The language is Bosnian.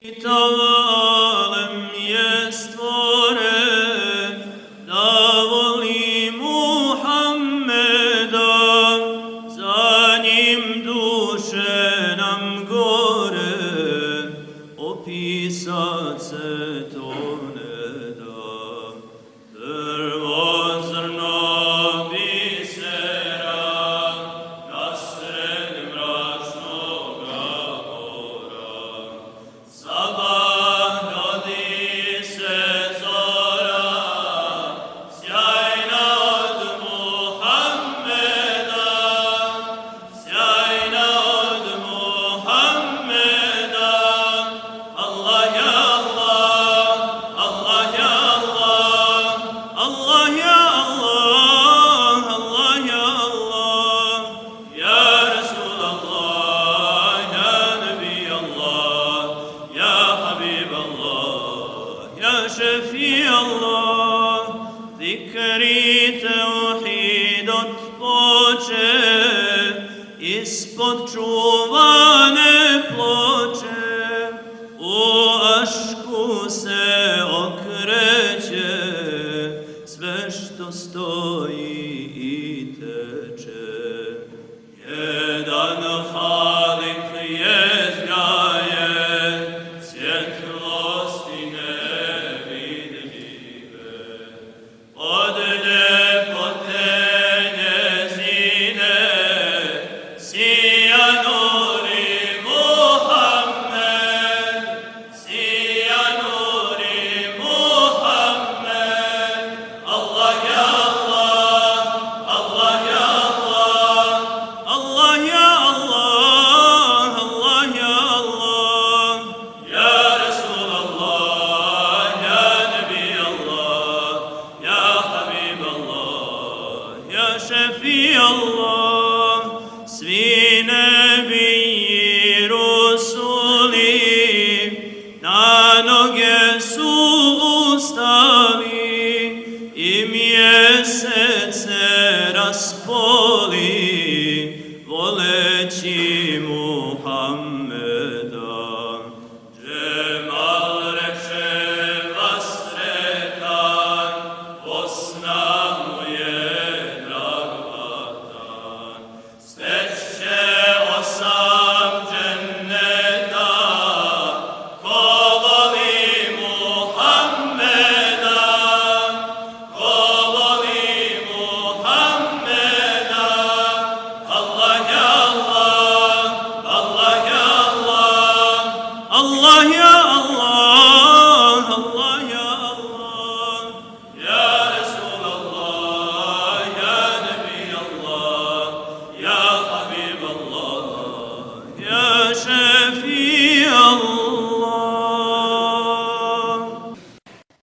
Tavalem je stvoren da voli Muhammeda, za njim duše nam gore, opisat se to ne da. Prvo zrno bisera nasred mračnoga mora, sabah rodi se zora, sjajna od Muhammeda, sjajna od Muhammeda. Allah ya Allah, Allah ya Allah, Allah ya Allah, Allah ya Allah, ya Rasul Allah, ya Nabi Allah, ya Habib Allah, ya Shafi Allah. Zikri tevhid otpoče ispod čuvane ploče, u ašku se okreće sve što stoji i teče. Jedan Halik jezgaje svjetlosti nevidljive, od ljepote njezine sija nuri Muhammed, sija nuri Muhammed. Allah ya Allah, Allah ya Allah, Allah ya Allah, Allah ya Allah, ya Rasul Allah, ya Nabi Allah, ya Habib Allah, ya Shafi Allah. Svi nebiji rusuli na noge su ustali i mjesec se raspoli voleći Muhammeda. Džemal reče vas sretan, Bosna mu je drag vatan, steće 8 dženneta, ko voli Muhammeda, ko voli Muhammeda. Allah ya Allah, Allah ya Allah, Allah ya Allah,